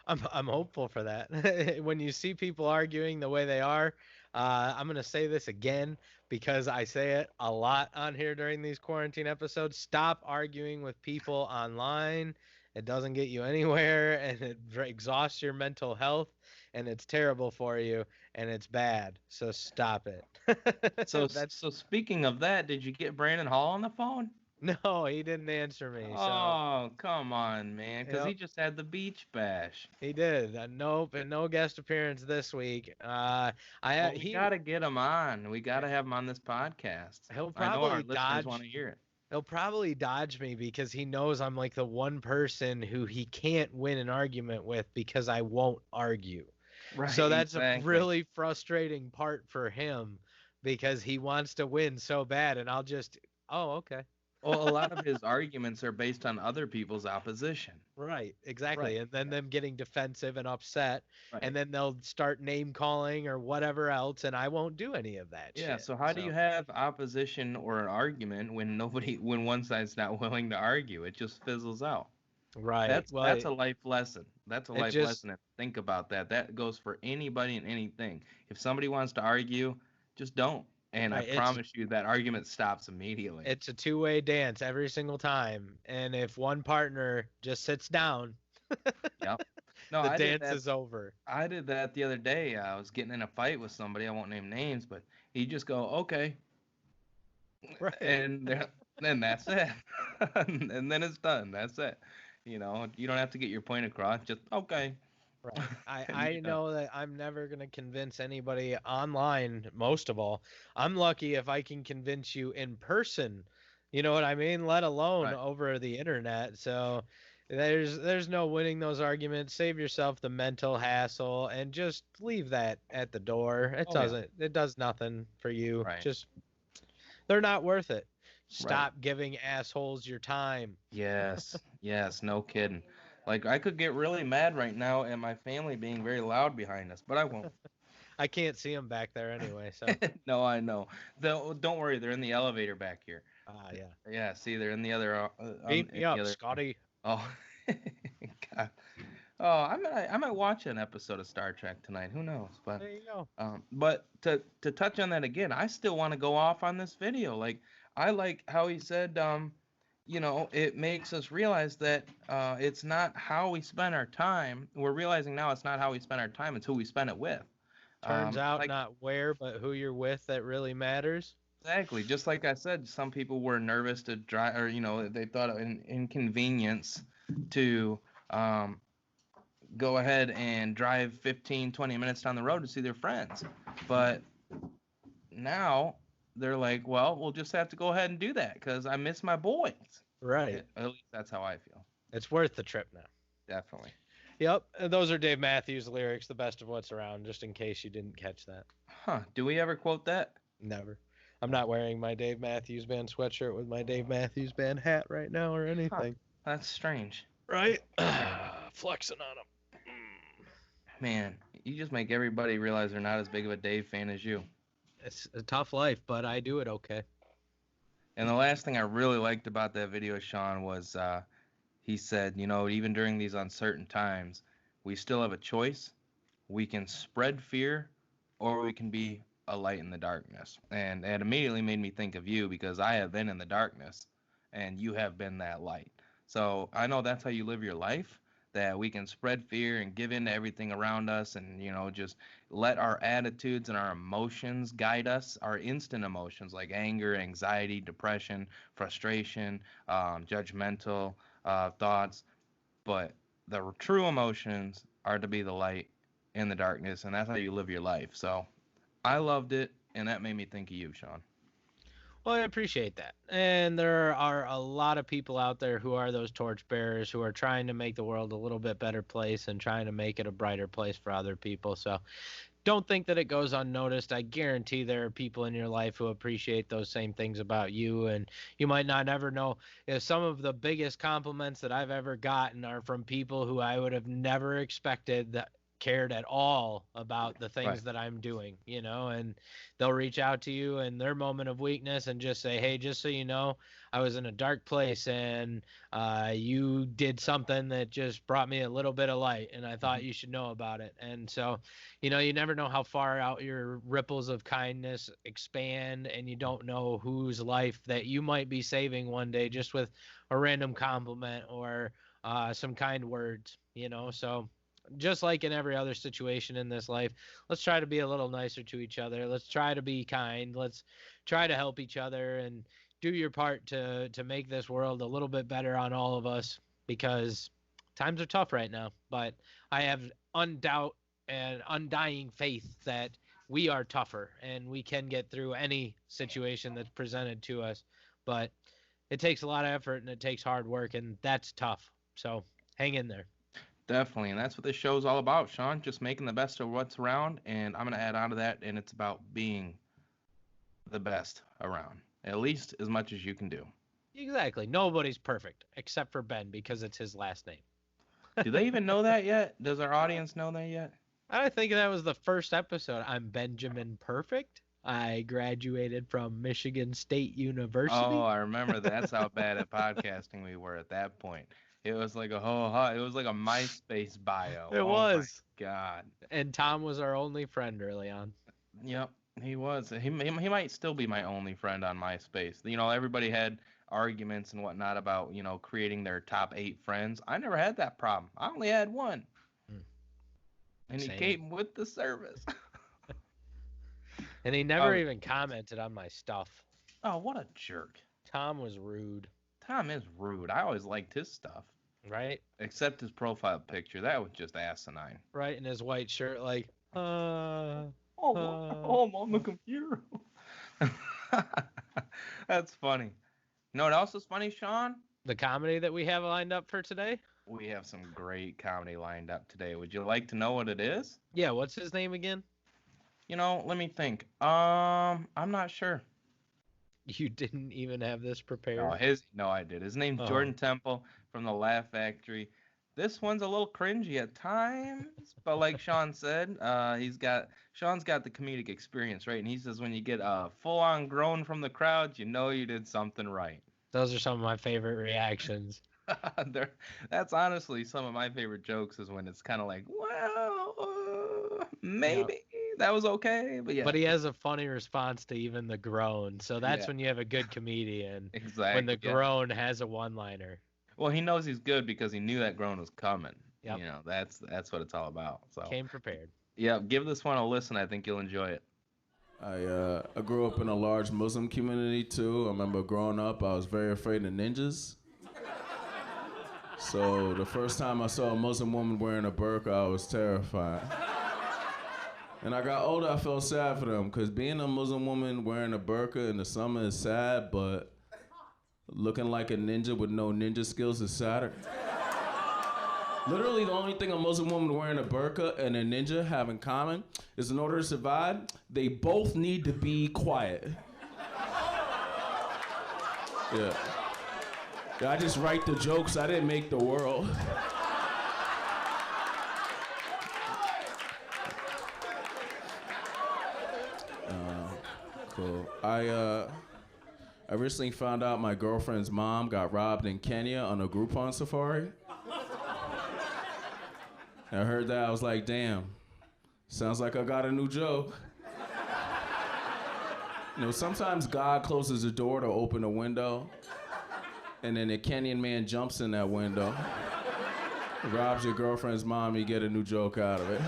I'm hopeful for that. When you see people arguing the way they are, I'm gonna say this again because I say it a lot on here during these quarantine episodes. Stop arguing with people online. It doesn't get you anywhere, and it exhausts your mental health, and it's terrible for you, and it's bad. So stop it. That's So speaking of that, did you get Brandon Hall on the phone? no, he didn't answer me. So, Oh, come on, man, because yep. he just had the beach bash. He did. Nope, and no guest appearance this week. I Well, we he gotta get him on. We gotta have him on this podcast. he'll I know our probably listeners want dodge. to hear it. He'll probably dodge me because he knows I'm like the one person who he can't win an argument with because I won't argue. Right, So that's a exactly. really frustrating part for him because he wants to win so bad, and I'll just, oh, okay. Well, a lot of his arguments are based on other people's opposition. Right, exactly. Right. And then Yeah. them getting defensive and upset, and Right. then they'll start name calling or whatever else, and I won't do any of that Yeah. shit. So how do you So, have opposition or an argument when one side's not willing to argue? It just fizzles out. right. That's a life lesson. That's a It life just lesson. And think about that. That goes for anybody and anything. If somebody wants to argue, just don't. And I right. It's promise you that argument stops immediately. it's a two-way dance every single time, and if one partner just sits down, Yep. No, the dance is over. I did that the other day. I was getting in a fight with somebody. I won't name names, but he just go, okay, Right. and then that's it, and then it's done. That's it. You don't have to get your point across. Just okay, Right. I and I you're done. know that I'm never going to convince anybody online, most of all. I'm lucky if I can convince you in person. You know what I mean? Let alone Right. over the internet. So there's no winning those arguments. Save yourself the mental hassle and just leave that at the door. Oh yeah. It does nothing for you. Right. Just they're not worth it. Right. Stop giving assholes your time. Yes, yes, no kidding. Like I could get really mad right now at my family being very loud behind us, but I won't. I can't see them back there anyway, so No, I know. Don't worry, they're in the elevator back here. yeah. Yeah, see, they're in the other Beat me in the up, other. Scotty. Oh, God. Oh, I might watch an episode of Star Trek tonight. Who knows? There you go. But to touch on that again, I still want to go off on this video. Like I like how he said, it makes us realize that it's not how we spend our time. We're realizing now it's not how we spend our time; it's who we spend it with. Turns out Like not where, but who you're with that really matters. exactly, just like I said, some people were nervous to drive, or they thought it an inconvenience to um, go ahead and drive 15, 20 minutes down the road to see their friends. But now they're like, well, we'll just have to go ahead and do that because I miss my boys. Right. At least that's how I feel. It's worth the trip now. Definitely. Yep. And those are Dave Matthews lyrics, the best of what's around, just in case you didn't catch that. Huh. Do we ever quote that? Never. I'm not wearing my Dave Matthews Band sweatshirt with my Dave Matthews Band hat right now or anything. That's strange. Right? Flexing on them. Man, you just make everybody realize they're not as big of a Dave fan as you. It's a tough life, but I do it okay. And the last thing I really liked about that video, Sean, was he said, even during these uncertain times, we still have a choice. We can spread fear or we can be a light in the darkness. And it immediately made me think of you because I have been in the darkness and you have been that light. So I know that's how you live your life, that we can spread fear and give in to everything around us and, just let our attitudes and our emotions guide us, our instant emotions like anger, anxiety, depression, frustration, judgmental thoughts. But the true emotions are to be the light in the darkness, and that's how you live your life. So I loved it, and that made me think of you, Sean. Well, I appreciate that. And there are a lot of people out there who are those torchbearers who are trying to make the world a little bit better place and trying to make it a brighter place for other people. So don't think that it goes unnoticed. I guarantee there are people in your life who appreciate those same things about you. And you might not ever know. Some of the biggest compliments that I've ever gotten are from people who I would have never expected that cared at all about the things Right. that I'm doing, and they'll reach out to you in their moment of weakness and just say, hey, just so you know, I was in a dark place and you did something that just brought me a little bit of light and I thought you should know about it. And so, you never know how far out your ripples of kindness expand, and you don't know whose life that you might be saving one day just with a random compliment or some kind words, so just like in every other situation in this life, let's try to be a little nicer to each other. Let's try to be kind. Let's try to help each other and do your part to make this world a little bit better on all of us, because times are tough right now. But I have undoubt and undying faith that we are tougher and we can get through any situation that's presented to us. But it takes a lot of effort and it takes hard work, and that's tough. So hang in there. Definitely, and that's what this show's all about, Sean. Just making the best of what's around, and I'm gonna add on to that, and it's about being the best around, at least as much as you can do. Exactly. Nobody's perfect except for Ben because it's his last name. Do they even know that yet? Does our audience know that yet? I think that was the first episode. I'm Benjamin Perfect. I graduated from Michigan State University. Oh, I remember that. That's how bad at podcasting we were at that point. It was like it was like a MySpace bio. It Oh was. my God. And Tom was our only friend early on. Yep, he was. He might still be my only friend on MySpace. Everybody had arguments and whatnot about, creating their top 8 friends. I never had that problem. I only had one. And he Same. came with the service. And he never even commented on my stuff. Oh, what a jerk. Tom was rude. Tom is rude. I always liked his stuff. Right? Except his profile picture. That was just asinine. Right, in his white shirt, like, I'm on the computer. That's funny. You know what else is funny, Sean? The comedy that we have lined up for today? We have some great comedy lined up today. Would you like to know what it is? Yeah, what's his name again? Let me think. I'm not sure. You didn't even have this prepared? No, I did. His name's Jordan Temple from the Laugh Factory. This one's a little cringy at times, but like Sean said, Sean's got the comedic experience, right? And he says when you get a full-on groan from the crowd, you know you did something right. Those are some of my favorite reactions. That's honestly some of my favorite jokes is when it's kind of like, well, Yeah. maybe that was okay, but yeah, But he has a funny response to even the groan. So that's yeah, when you have a good comedian, when the exactly, yeah. groan has a one-liner. Well, he knows he's good because he knew that groan was coming. Yep. That's what it's all about. So, Came prepared. yeah, give this one a listen. I think you'll enjoy it. I grew up in a large Muslim community too. I remember growing up, I was very afraid of ninjas. So the first time I saw a Muslim woman wearing a burqa, I was terrified. And I got older, I felt sad for them, because being a Muslim woman wearing a burqa in the summer is sad, but looking like a ninja with no ninja skills is sadder. Literally, the only thing a Muslim woman wearing a burqa and a ninja have in common is in order to survive, they both need to be quiet. Yeah. I just write the jokes, I didn't make the world. Cool. I recently found out my girlfriend's mom got robbed in Kenya on a Groupon safari. I heard that, I was like, damn, sounds like I got a new joke. You know, sometimes God closes a door to open a window, and then a Kenyan man jumps in that window, robs your girlfriend's mom, you get a new joke out of it.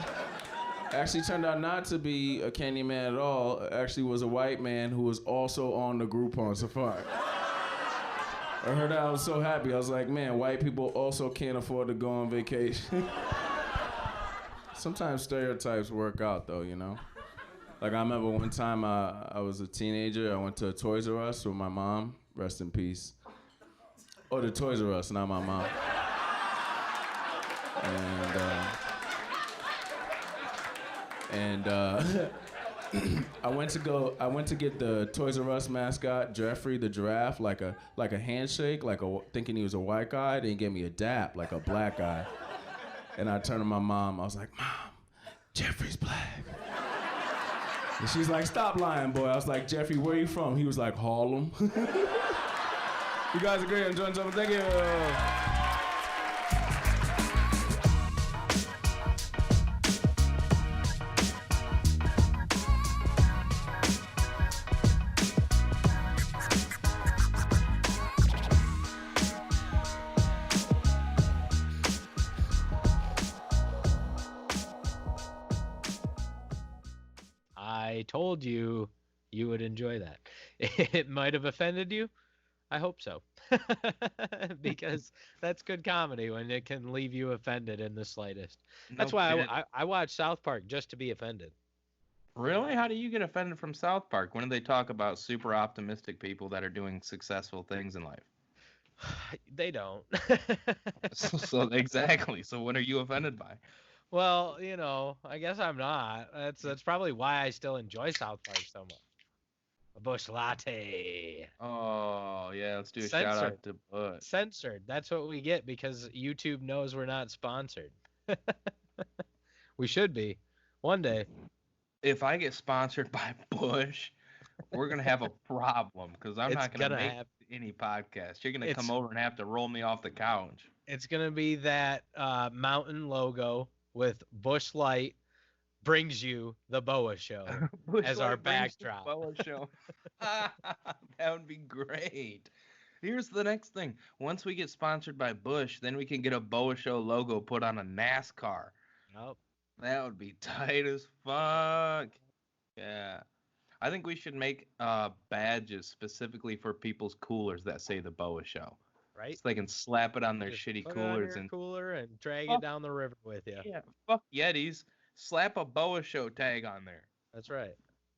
Actually turned out not to be a Kenyan man at all. Actually was a white man who was also on the Groupon safari. I heard that, I was so happy. I was like, man, white people also can't afford to go on vacation. Sometimes stereotypes work out though, you know? Like I remember one time I was a teenager, I went to Toys R Us with my mom, rest in peace. Oh, the Toys R Us, not my mom. And I went to get the Toys R Us mascot, Jeffrey the giraffe, like a handshake, thinking he was a white guy. Then he gave me a dap, like a black guy. And I turned to my mom, I was like, Mom, Jeffrey's black. And she's like, stop lying, boy. I was like, Jeffrey, where are you from? He was like, Harlem. You guys are great, enjoying something, thank you. I told you you would enjoy that. It might have offended you. I hope so. Because that's good comedy when it can leave you offended in the slightest. That's No why kidding. I watch South Park just to be offended. Really? How do you get offended from South Park? When do they talk about super optimistic people that are doing successful things in life? They don't. So exactly. So what are you offended by? Well, I guess I'm not. That's probably why I still enjoy South Park so much. A Bush Latte. Oh, yeah, let's do a shout Censored. out to Bush. Censored. That's what we get because YouTube knows we're not sponsored. We should be. One day. If I get sponsored by Bush, we're gonna have a problem because I'm It's not gonna gonna make happen. any podcast. You're gonna It's come over and have to roll me off the couch. it's gonna be that mountain logo with Bush Light brings you the BOWA show Bush as our Light brings the backdrop. BOWA show. That would be great. Here's the next thing. Once we get sponsored by Bush, then we can get a BOWA show logo put on a NASCAR. Nope. That would be tight as fuck. Yeah. I think we should make badges specifically for people's coolers that say the BOWA show. Right? So they can slap it on their Just shitty put it on coolers your and cooler and drag Fuck. it down the river with you. yeah, fuck Yetis. Slap a BOWA show tag on there. That's right.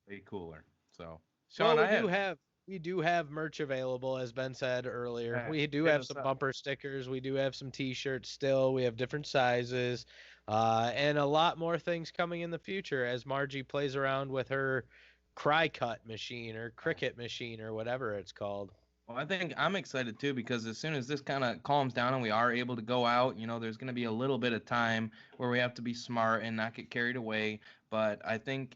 Be cooler. So Well, Sean, we do have merch available, as Ben said earlier. Alright, We do hit have us some up. bumper stickers. We do have some T-shirts still. We have different sizes, and a lot more things coming in the future as Margie plays around with her cry cut machine or cricket machine or whatever it's called. Well, I think I'm excited too because as soon as this kind of calms down and we are able to go out, there's going to be a little bit of time where we have to be smart and not get carried away. But I think,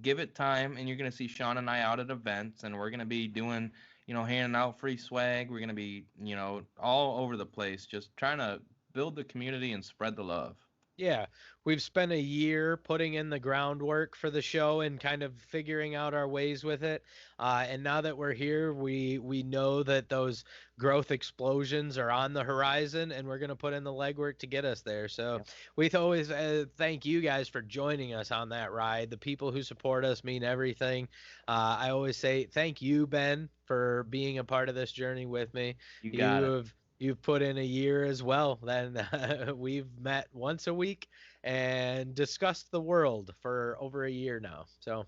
give it time and you're going to see Sean and I out at events and we're going to be doing, handing out free swag. We're going to be, all over the place, just trying to build the community and spread the love. Yeah, we've spent a year putting in the groundwork for the show and kind of figuring out our ways with it. And now that we're here, we know that those growth explosions are on the horizon, and we're going to put in the legwork to get us there. So we always thank you guys for joining us on that ride. The people who support us mean everything. I always say thank you, Ben, for being a part of this journey with me. You got it. You've put in a year as well. Then we've met once a week and discussed the world for over a year now. So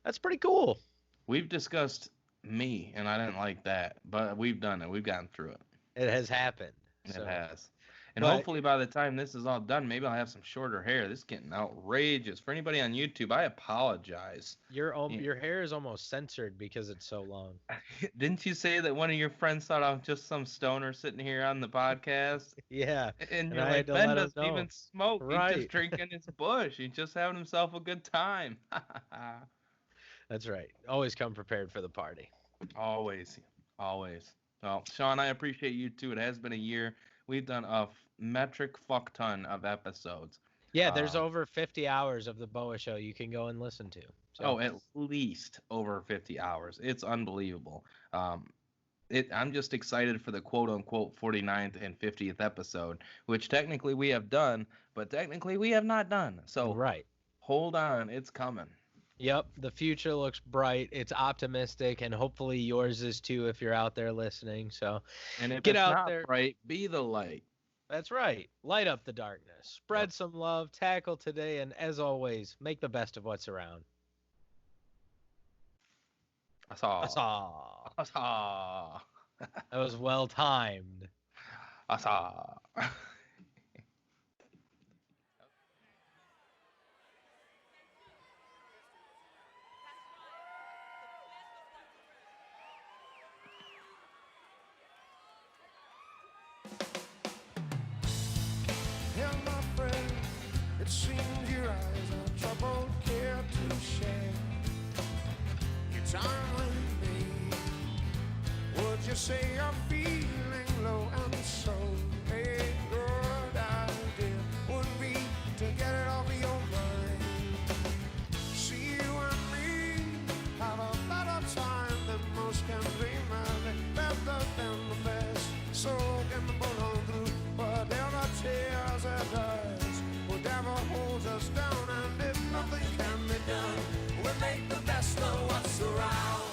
that's pretty cool. We've discussed me, and I didn't like that, but we've done it. We've gotten through it. It has happened. It has. And hopefully by the time this is all done, maybe I'll have some shorter hair. This is getting outrageous. For anybody on YouTube, I apologize. Your hair is almost censored because it's so long. Didn't you say that one of your friends thought I was just some stoner sitting here on the podcast? Yeah. And you're like, Ben doesn't even smoke. Right. He's just drinking his bush. He's just having himself a good time. That's right. Always come prepared for the party. Always. Well, Sean, I appreciate you too. It has been a year. We've done a metric fuck ton of episodes. Yeah, there's over 50 hours of the BOWA show you can go and listen to. So. At least over 50 hours. It's unbelievable. I'm just excited for the quote-unquote 49th and 50th episode, which technically we have done, but technically we have not done. So right. Hold on, it's coming. Yep, the future looks bright. It's optimistic, and hopefully yours is too if you're out there listening. So and if get it's out not there. Bright, be the light. That's right. Light up the darkness. Spread some love, tackle today, and as always, make the best of what's around. I saw. That was well timed. I saw. It seems your eyes are troubled, care to share your time with me. Would you say you're feeling low and so a good idea would be to get it off of your mind. See you and me have a better time than most can dream of, better than the best. So can the pull on through whatever tears it does. Whatever holds us down, and if nothing can be done, we'll make the best of what's around.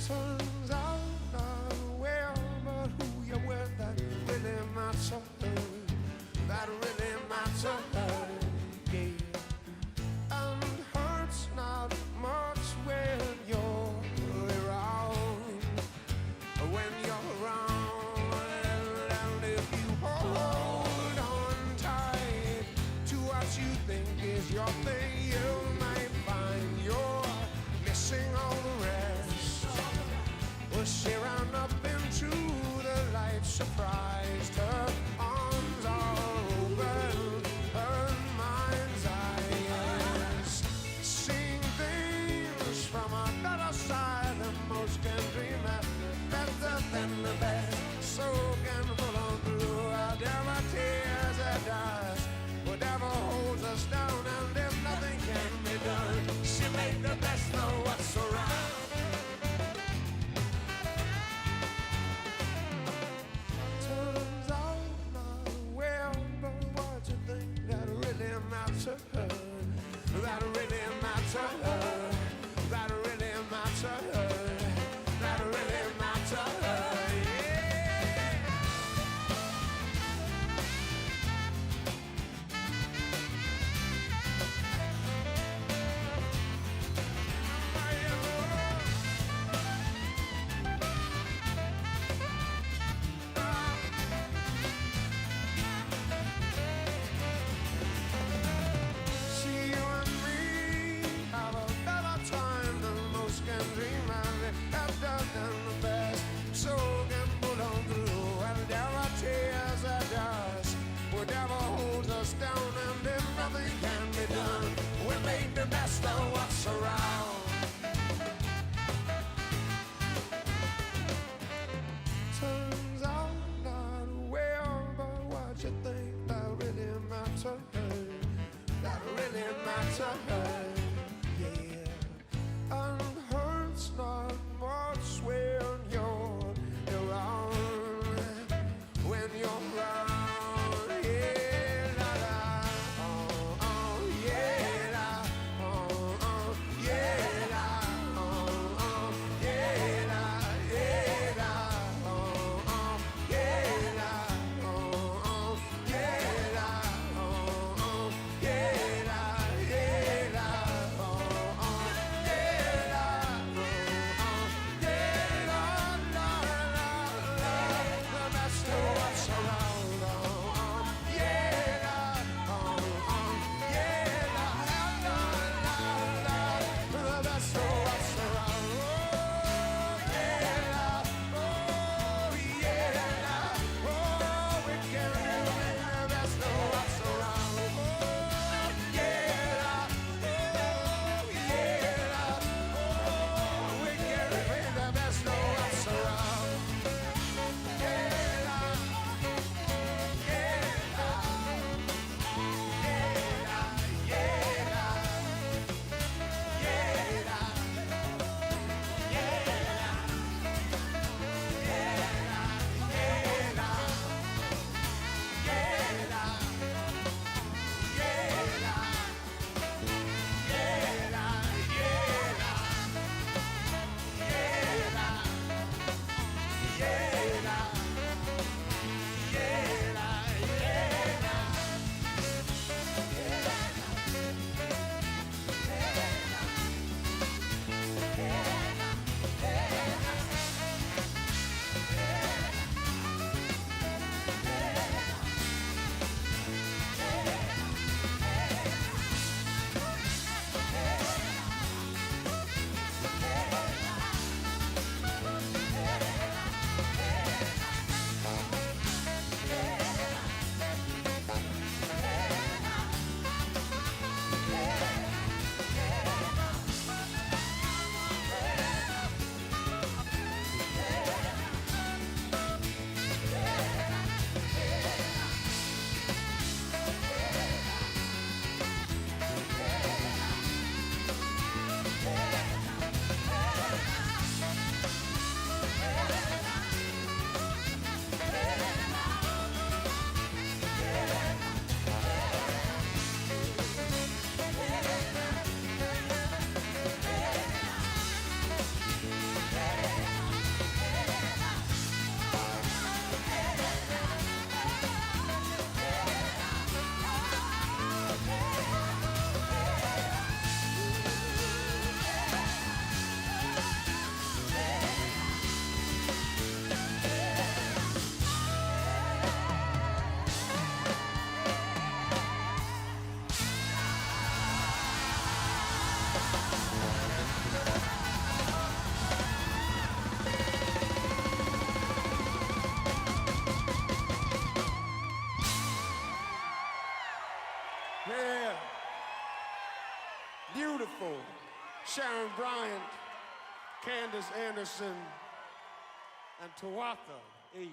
Turns out not aware, but who you're with, that really matters. That really matters, yeah. And hurts not much when you're around. When you're around. Your thing, you might find you're missing all the rest. Well, she ran up into the light, surprised. Her arms are open, her mind's eyes, seeing things from another side that most can dream at, better than the best. So can pull on through whatever tears it does, whatever holds us down. She made the best of what's around. Turns out not well, but what you think that really matters? That really matters. That really matters. That really matters. See you and me have a time, yeah. And hurts not much when you're around, when you're around, yeah, la la, yeah, la, yeah, la, yeah, la, yeah, la, yeah, la, yeah, la, Yeah. Beautiful. Sharon Bryant, Candace Anderson, and Tawatha A.G.